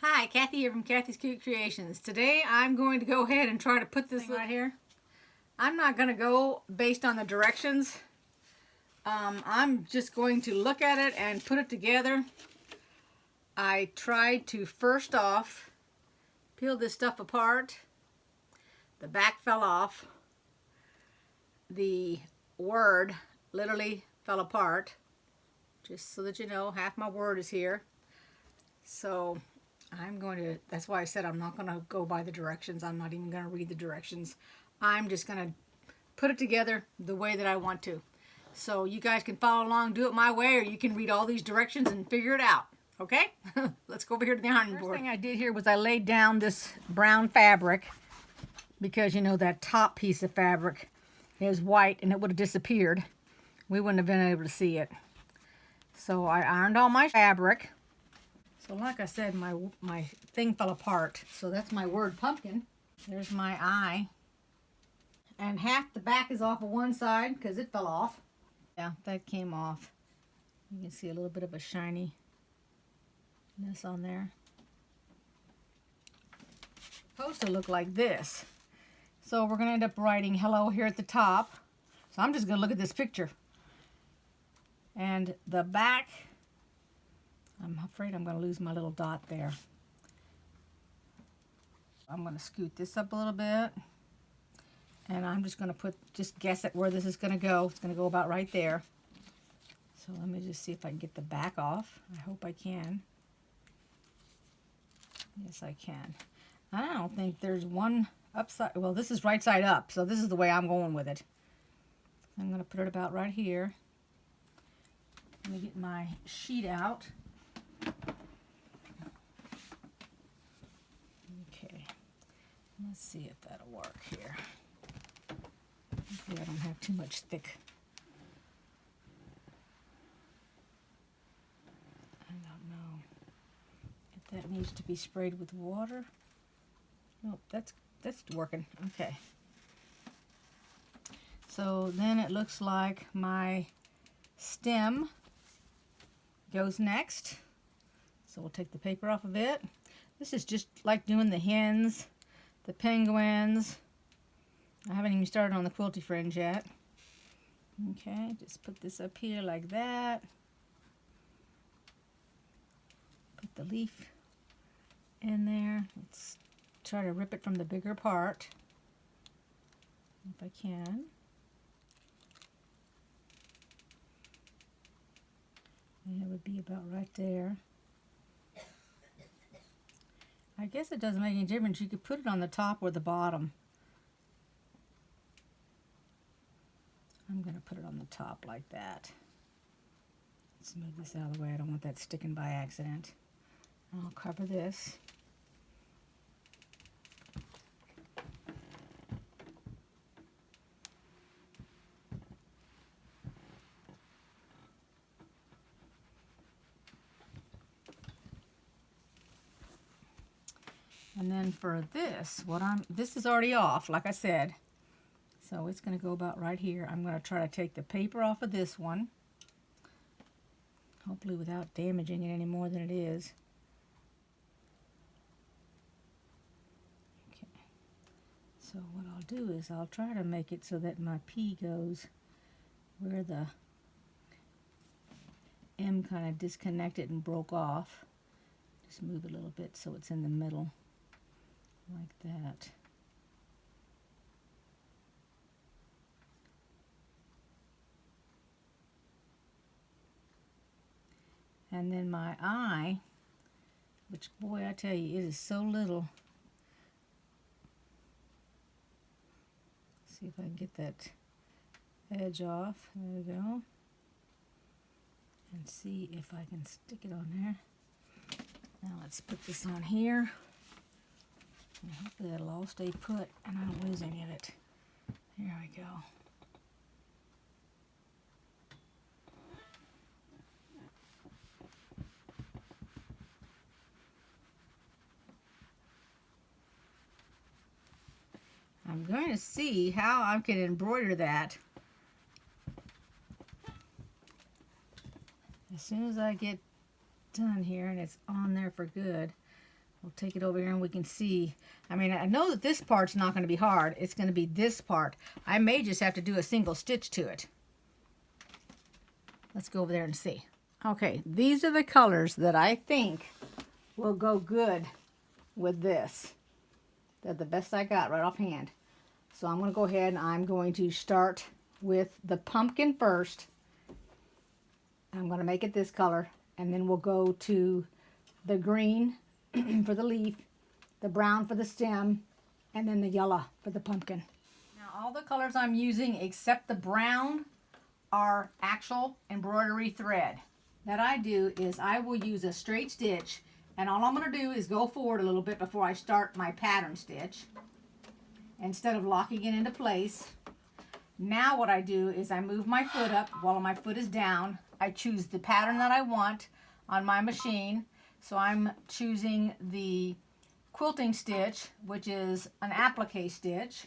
Hi, Kathy here from Kathy's Cute Creations. Today I'm going to go ahead and try to put this right here. I'm not going to go based on the directions. I'm just going to look at it and put it together. I tried to first off peel this stuff apart. The back fell off. The word literally fell apart. Just so that you know, half my word is here. So that's why I said I'm not going to go by the directions. I'm not even going to read the directions. I'm just going to put it together the way that I want to. So you guys can follow along, do it my way, or you can read all these directions and figure it out. Okay? Let's go over here to the ironing board. First thing I did here was I laid down this brown fabric because, you know, that top piece of fabric is white and it would have disappeared. We wouldn't have been able to see it. So I ironed all my fabric. So like I said, my thing fell apart. So that's my word pumpkin. There's my eye. And half the back is off of one side because it fell off. Yeah, that came off. You can see a little bit of a shininess on there. It's supposed to look like this. So we're going to end up writing hello here at the top. So I'm just going to look at this picture. And the back, I'm afraid I'm going to lose my little dot there. I'm going to scoot this up a little bit. And I'm just going to just guess at where this is going to go. It's going to go about right there. So let me just see if I can get the back off. I hope I can. Yes, I can. I don't think there's one upside. Well, this is right side up. So this is the way I'm going with it. I'm going to put it about right here. Let me get my sheet out. Okay. Let's see if that'll work here. Hopefully I don't have too much thick. I don't know if that needs to be sprayed with water. Nope, that's working. Okay. So then it looks like my stem goes next. So we'll take the paper off of it. This is just like doing the hens, the penguins. I haven't even started on the quilty fringe yet. Okay, just put this up here like that. Put the leaf in there. Let's try to rip it from the bigger part, if I can. And it would be about right there. I guess it doesn't make any difference. You could put it on the top or the bottom. I'm going to put it on the top like that. Let's move this out of the way. I don't want that sticking by accident. I'll cover this. And then for this, this is already off, like I said. So it's going to go about right here. I'm going to try to take the paper off of this one. Hopefully without damaging it any more than it is. Okay. So what I'll do is I'll try to make it so that my P goes where the M kind of disconnected and broke off. Just move it a little bit so it's in the middle. Like that. And then my eye, which boy, I tell you, it is so little. See if I can get that edge off. There we go. And see if I can stick it on there. Now let's put this on here. And hopefully that'll all stay put and I don't lose any of it. Here we go. I'm going to see how I can embroider that. As soon as I get done here and it's on there for good, We'll take it over here and we can see. I mean, I know that this part's not going to be hard. It's going to be this part. I may just have to do a single stitch to it. Let's go over there and see. Okay, these are the colors that I think will go good with this. They're the best I got right offhand. So I'm going to go ahead and I'm going to start with the pumpkin first. I'm going to make it this color, and then we'll go to the green for the leaf, the brown for the stem, and then the yellow for the pumpkin. Now all the colors I'm using except the brown are actual embroidery thread. That I do is I will use a straight stitch, and all I'm going to do is go forward a little bit before I start my pattern stitch instead of locking it into place. Now what I do is I move my foot up while my foot is down. I choose the pattern that I want on my machine. So I'm choosing the quilting stitch, which is an applique stitch.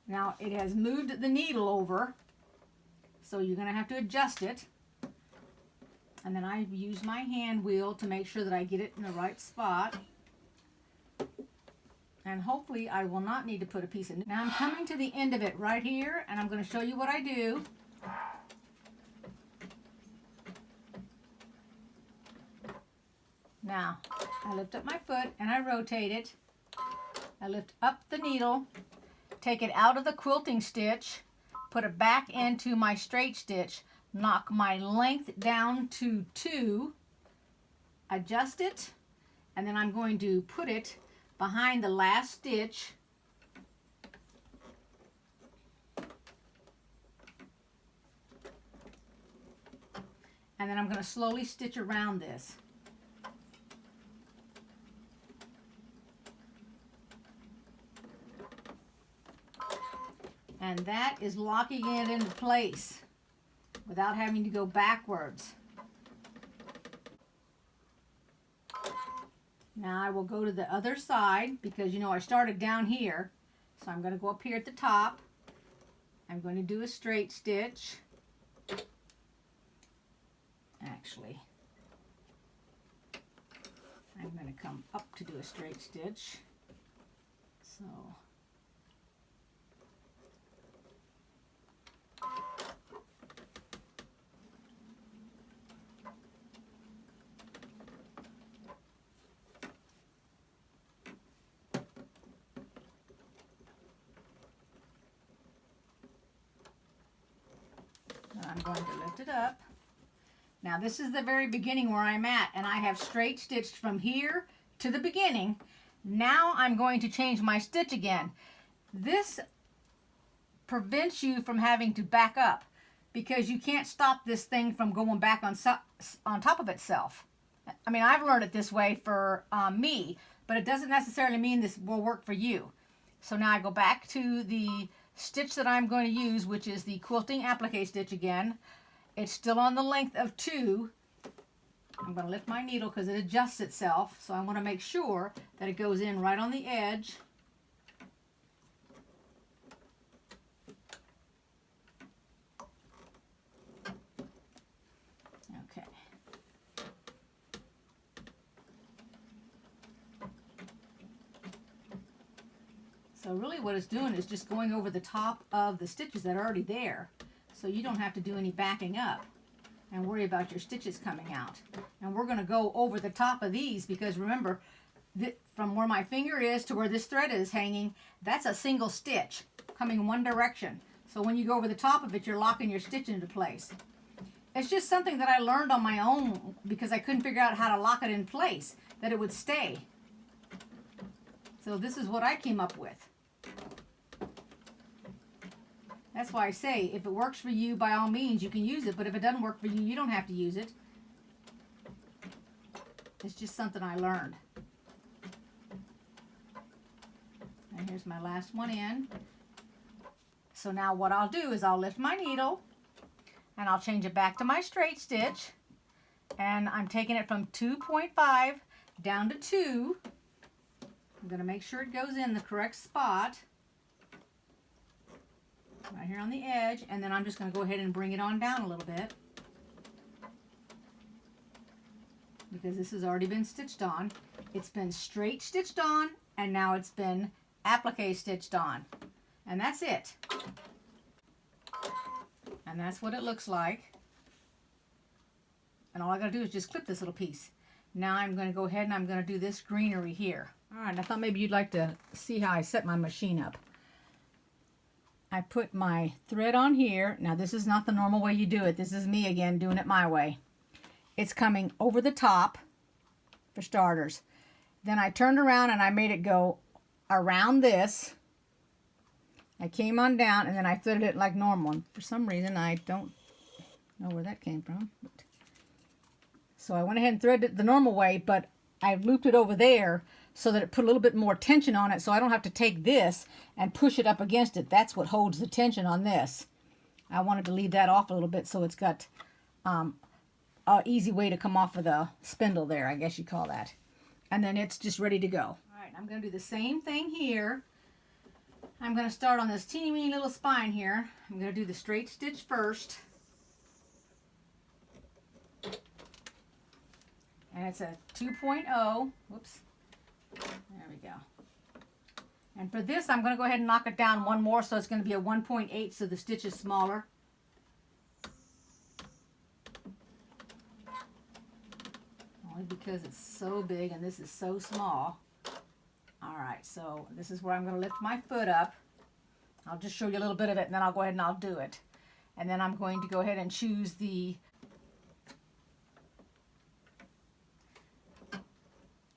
Now it has moved the needle over, so you're going to have to adjust it. And then I use my hand wheel to make sure that I get it in the right spot. And hopefully I will not need to put a piece of... Now I'm coming to the end of it right here, and I'm going to show you what I do. Now, I lift up my foot and I rotate it. I lift up the needle, take it out of the quilting stitch, put it back into my straight stitch, knock my length down to 2, adjust it, and then I'm going to put it behind the last stitch. And then I'm going to slowly stitch around this. And that is locking it into place without having to go backwards. Now I will go to the other side because, you know, I started down here. So I'm going to go up here at the top. I'm going to do a straight stitch. Actually, I'm going to come up to do a straight stitch. So... I'm going to lift it up. Now this is the very beginning where I'm at, and I have straight stitched from here to the beginning. Now I'm going to change my stitch again. This prevents you from having to back up because you can't stop this thing from going back on top of itself. I mean, I've learned it this way for me, but it doesn't necessarily mean this will work for you. So now I go back to the stitch that I'm going to use, which is the quilting applique stitch again. It's still on the length of 2. I'm going to lift my needle because it adjusts itself, so I want to make sure that it goes in right on the edge. Okay. So really what it's doing is just going over the top of the stitches that are already there. So you don't have to do any backing up and worry about your stitches coming out. And we're going to go over the top of these because remember, from where my finger is to where this thread is hanging, that's a single stitch coming one direction. So when you go over the top of it, you're locking your stitch into place. It's just something that I learned on my own because I couldn't figure out how to lock it in place, that it would stay. So this is what I came up with. That's why I say, if it works for you, by all means, you can use it. But if it doesn't work for you, you don't have to use it. It's just something I learned. And here's my last one in. So now what I'll do is I'll lift my needle and I'll change it back to my straight stitch. And I'm taking it from 2.5 down to 2. I'm going to make sure it goes in the correct spot. Right here on the edge, and then I'm just going to go ahead and bring it on down a little bit. because this has already been stitched on. It's been straight stitched on, and now it's been applique stitched on. And that's it. And that's what it looks like. And all I gotta do is just clip this little piece. Now I'm gonna go ahead and I'm gonna do this greenery here. All right, I thought maybe you'd like to see how I set my machine up. I put my thread on here. Now this is not the normal way you do it. This is me again doing it my way. It's coming over the top, for starters. Then I turned around and I made it go around this. I came on down and then I threaded it like normal. And for some reason, I don't know where that came from. So I went ahead and threaded it the normal way, but I looped it over there so that it put a little bit more tension on it, so I don't have to take this and push it up against it. That's what holds the tension on this. I wanted to leave that off a little bit so it's got an easy way to come off of the spindle there, I guess you call that. And then it's just ready to go. All right, I'm going to do the same thing here. I'm going to start on this teeny weeny little spine here. I'm going to do the straight stitch first. And it's a 2.0. Whoops. There we go. And for this, I'm going to go ahead and knock it down one more, so it's going to be a 1.8, so the stitch is smaller. Only because it's so big and this is so small. Alright, so this is where I'm going to lift my foot up. I'll just show you a little bit of it and then I'll go ahead and I'll do it. And then I'm going to go ahead and choose the...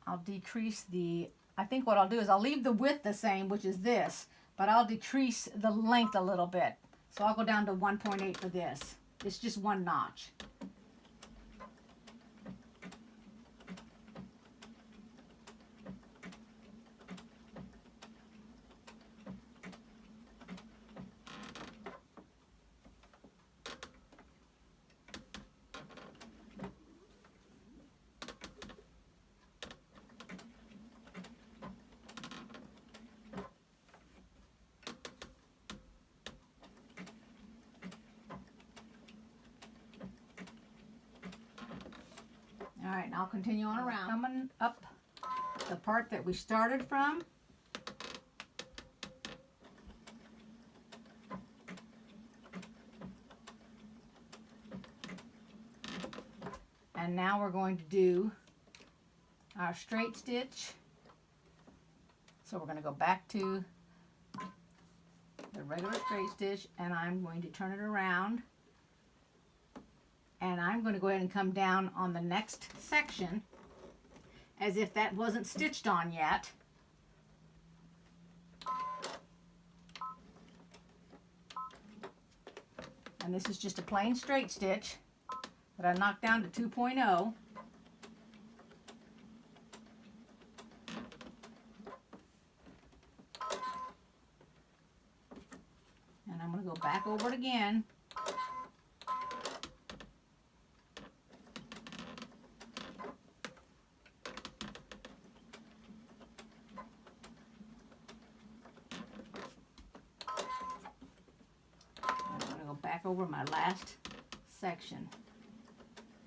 I'll decrease the... I think what I'll do is I'll leave the width the same, which is this, but I'll decrease the length a little bit. So I'll go down to 1.8 for this. It's just one notch. All right, and I'll continue on around. Coming up the part that we started from. And now we're going to do our straight stitch. So we're going to go back to the regular straight stitch and I'm going to turn it around. And I'm going to go ahead and come down on the next section as if that wasn't stitched on yet. And this is just a plain straight stitch that I knocked down to 2.0. And I'm going to go back over it again. Back over my last section.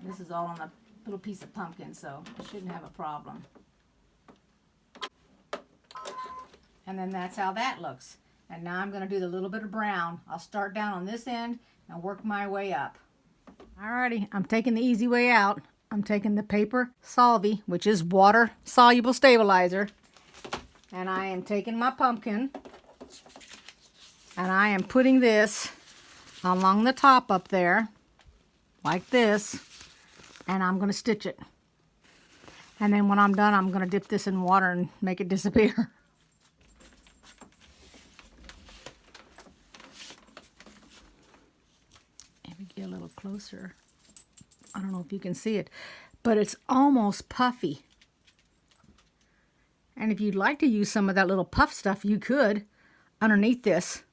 And this is all on a little piece of pumpkin, so I shouldn't have a problem. And then that's how that looks. And now I'm going to do the little bit of brown. I'll start down on this end and work my way up. Alrighty, I'm taking the easy way out. I'm taking the paper Solvay, which is water soluble stabilizer, and I am taking my pumpkin and I am putting this along the top up there like this, and I'm going to stitch it. And then when I'm done, I'm going to dip this in water and make it disappear. Let me get a little closer. I don't know if you can see it, but it's almost puffy. And if you'd like to use some of that little puff stuff, you could underneath this.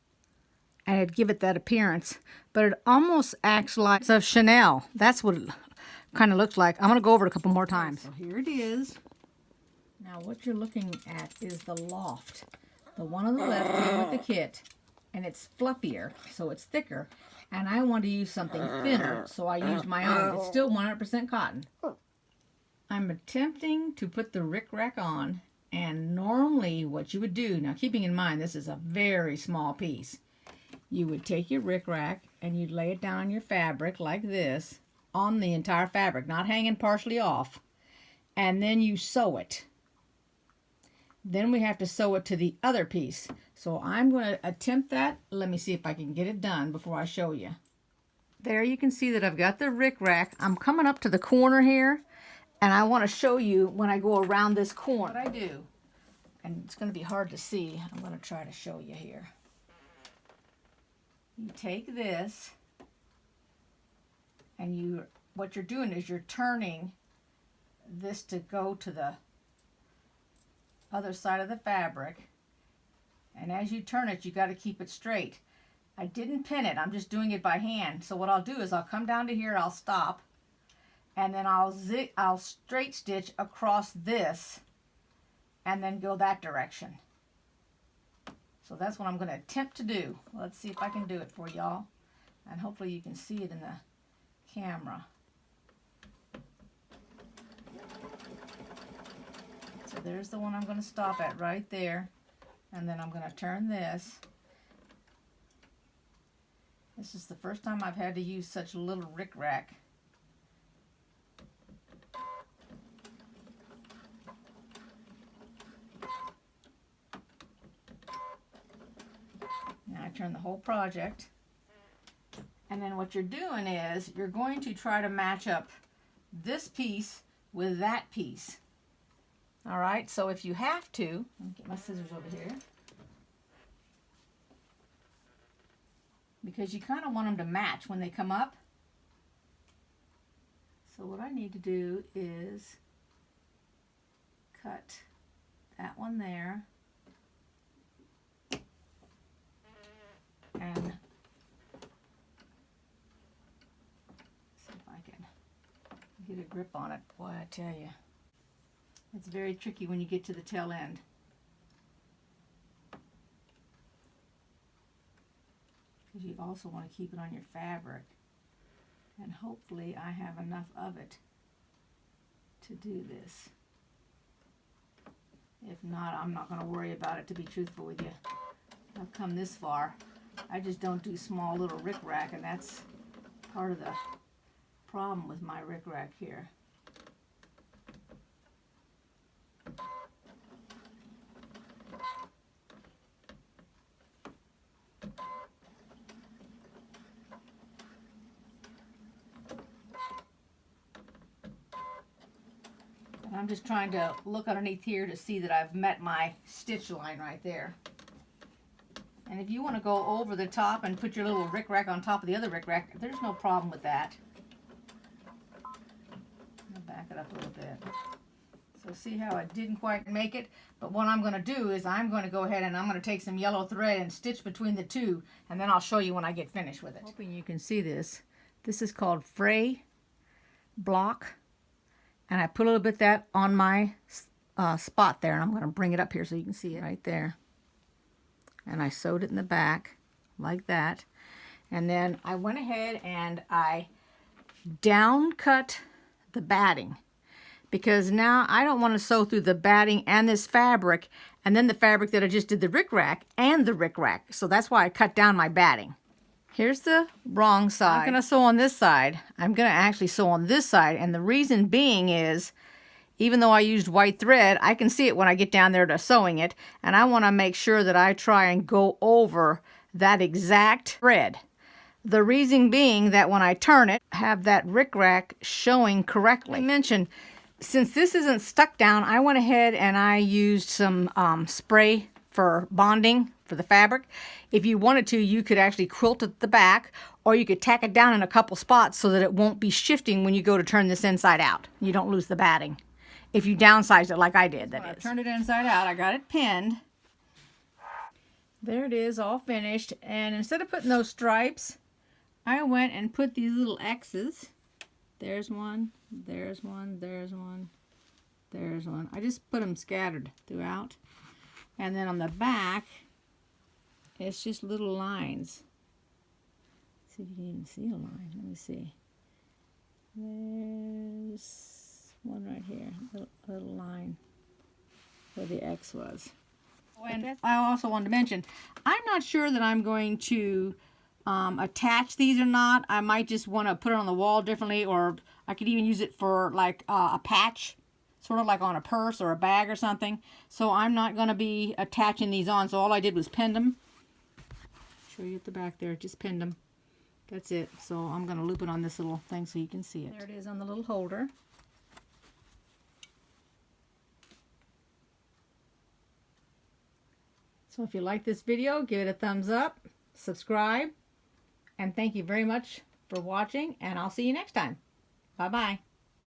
And it'd give it that appearance. But it almost acts like it's of Chanel. That's what it kind of looks like. I'm going to go over it a couple more times. So here it is. Now what you're looking at is the loft. The one on the left came with the kit. And it's fluffier, so it's thicker. And I want to use something thinner, so I used my own. It's still 100% cotton. I'm attempting to put the rickrack on, and normally what you would do, now keeping in mind this is a very small piece, you would take your rickrack and you'd lay it down on your fabric like this, on the entire fabric, not hanging partially off, and then you sew it. Then we have to sew it to the other piece. So I'm going to attempt that. Let me see if I can get it done before I show you. There you can see that I've got the rickrack. I'm coming up to the corner here, and I want to show you when I go around this corner what I do. And it's going to be hard to see. I'm going to try to show you here. You take this, and what you're doing is you're turning this to go to the other side of the fabric. And as you turn it, you got to keep it straight. I didn't pin it, I'm just doing it by hand. So what I'll do is I'll come down to here, I'll stop, and then I'll straight stitch across this and then go that direction. So that's what I'm going to attempt to do. Let's see if I can do it for y'all, and hopefully you can see it in the camera. So there's the one I'm going to stop at right there, and then I'm going to turn this. This is the first time I've had to use such a little rickrack. Now I turn the whole project, and then what you're doing is you're going to try to match up this piece with that piece. All right, so if you have to, let me get my scissors over here, because you kind of want them to match when they come up. So what I need to do is cut that one there, and see if I can get a grip on it. Boy, I tell you, it's very tricky when you get to the tail end. Because you also want to keep it on your fabric. And hopefully I have enough of it to do this. If not, I'm not going to worry about it, to be truthful with you. I've come this far. I just don't do small little rickrack, and that's part of the problem with my rickrack here. I'm just trying to look underneath here to see that I've met my stitch line right there. And if you want to go over the top and put your little rickrack on top of the other rickrack, there's no problem with that. I'll back it up a little bit. So see how I didn't quite make it? But what I'm going to do is I'm going to go ahead and I'm going to take some yellow thread and stitch between the two, and then I'll show you when I get finished with it. Hoping you can see this. This is called fray block. And I put a little bit of that on my spot there, and I'm going to bring it up here so you can see it right there. And I sewed it in the back like that. And then I went ahead and I down cut the batting, because now I don't want to sew through the batting and this fabric and then the fabric that I just did the rickrack and the rickrack. So that's why I cut down my batting. Here's the wrong side. I'm going to sew on this side. I'm going to actually sew on this side, and the reason being is, even though I used white thread, I can see it when I get down there to sewing it, and I want to make sure that I try and go over that exact thread. The reason being that when I turn it, have that rickrack showing correctly. I mentioned, since this isn't stuck down, I went ahead and I used some spray for bonding for the fabric. If you wanted to, you could actually quilt at the back, or you could tack it down in a couple spots so that it won't be shifting when you go to turn this inside out. You don't lose the batting. If you downsize it like I did, that is. I turned it inside out. I got it pinned. There it is, all finished. And instead of putting those stripes, I went and put these little X's. There's one, there's one, there's one, there's one. I just put them scattered throughout. And then on the back, it's just little lines. See if you can even see a line. Let me see. There's one right here, little line where the X was. And I also wanted to mention, I'm not sure that I'm going to attach these or not. I might just want to put it on the wall differently, or I could even use it for like a patch, sort of like on a purse or a bag or something. So I'm not going to be attaching these on. So all I did was pin them. Show you at the back there, just pinned them. That's it. So I'm going to loop it on this little thing so you can see it. There it is on the little holder. So if you like this video, give it a thumbs up, subscribe, and thank you very much for watching, and I'll see you next time. Bye-bye.